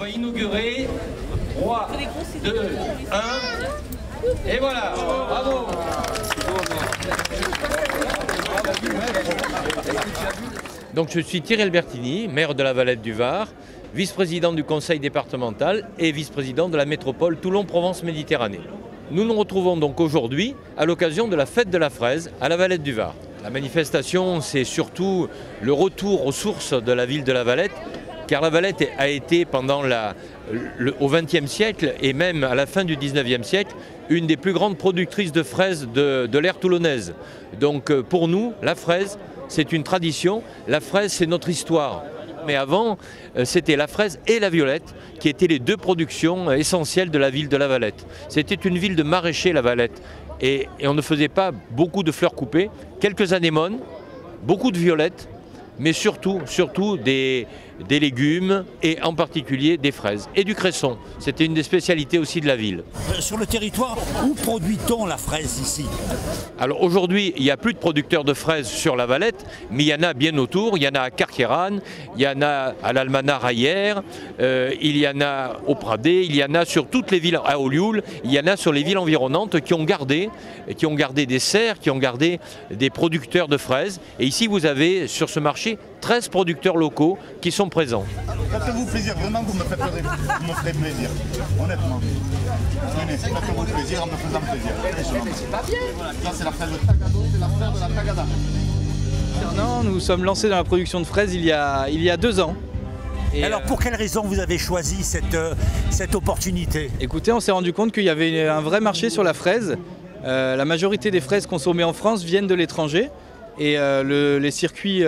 va inaugurer. 3, 2, 1. Et voilà, bravo. Donc je suis Thierry Albertini, maire de la Valette du Var, vice-président du conseil départemental et vice-président de la métropole Toulon-Provence-Méditerranée. Nous nous retrouvons donc aujourd'hui à l'occasion de la fête de la fraise à la Valette du Var. La manifestation, c'est surtout le retour aux sources de la ville de la Valette, car la Valette a été pendant au XXe siècle et même à la fin du XIXe siècle une des plus grandes productrices de fraises de l'ère toulonnaise. Donc pour nous, la fraise, c'est une tradition, la fraise c'est notre histoire. Mais avant, c'était la fraise et la violette qui étaient les deux productions essentielles de la ville de la Valette. C'était une ville de maraîchers, la Valette, et on ne faisait pas beaucoup de fleurs coupées, quelques anémones, beaucoup de violettes, mais surtout des légumes et en particulier des fraises et du cresson. C'était une des spécialités aussi de la ville. Sur le territoire, où produit-on la fraise ici? Alors aujourd'hui, il n'y a plus de producteurs de fraises sur la Valette, mais il y en a bien autour. Il y en a à Carqueiranne, il y en a à l'Almanar ailleurs, il y en a au Pradé, il y en a sur toutes les villes, à Olioul, il y en a sur les villes environnantes qui ont gardé des serres, qui ont gardé des producteurs de fraises. Et ici, vous avez sur ce marché 13 producteurs locaux qui sont présents. Faites-vous plaisir, vraiment vous me ferez plaisir, honnêtement. Venez, faites-vous plaisir en me faisant plaisir. C'est pas bien. Là c'est la fraise de Tagado, c'est la fraise de la Tagada. Non, nous sommes lancés dans la production de fraises il y a 2 ans. Et alors pour quelle raison vous avez choisi cette opportunité? Écoutez, on s'est rendu compte qu'il y avait un vrai marché sur la fraise. La majorité des fraises consommées en France viennent de l'étranger. Et le circuit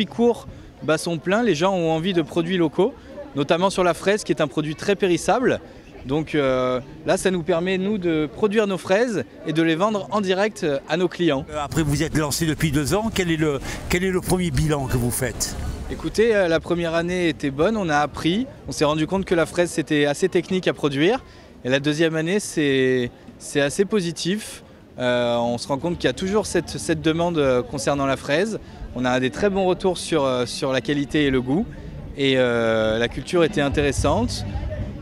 court bat son plein, les gens ont envie de produits locaux, notamment sur la fraise qui est un produit très périssable. Donc là, ça nous permet, nous, de produire nos fraises et de les vendre en direct à nos clients. Après, vous êtes lancé depuis 2 ans, quel est le premier bilan que vous faites? Écoutez, la première année était bonne, on a appris, on s'est rendu compte que la fraise c'était assez technique à produire. Et la deuxième année, c'est assez positif. On se rend compte qu'il y a toujours cette demande concernant la fraise. On a des très bons retours sur la qualité et le goût. Et la culture était intéressante.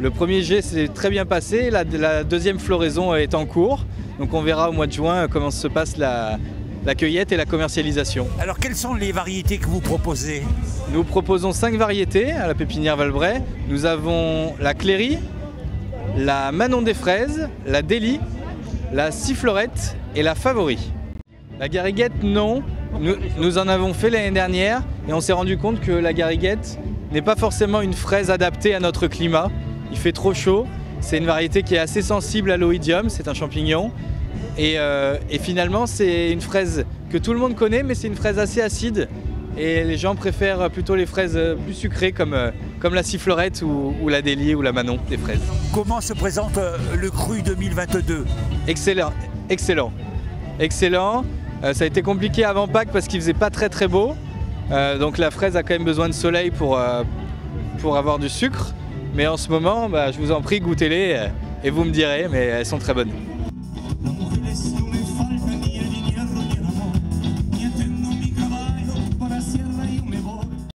Le premier jet s'est très bien passé. La deuxième floraison est en cours. Donc on verra au mois de juin comment se passe la cueillette et la commercialisation. Alors quelles sont les variétés que vous proposez? Nous proposons 5 variétés à la pépinière Valbray. Nous avons la Cléry, la Manon des fraises, la Délie, la Sifflorette et la Favori. La gariguette, non. Nous en avons fait l'année dernière et on s'est rendu compte que la gariguette n'est pas forcément une fraise adaptée à notre climat. Il fait trop chaud. C'est une variété qui est assez sensible à l'oïdium, c'est un champignon. Et finalement, c'est une fraise que tout le monde connaît, mais c'est une fraise assez acide. Et les gens préfèrent plutôt les fraises plus sucrées comme la Sifflorette ou la Délie ou la Manon des fraises. Comment se présente le cru 2022? Excellent, excellent, excellent. Ça a été compliqué avant Pâques parce qu'il faisait pas très beau. Donc la fraise a quand même besoin de soleil pour avoir du sucre. Mais en ce moment, je vous en prie, goûtez-les et vous me direz, mais elles sont très bonnes.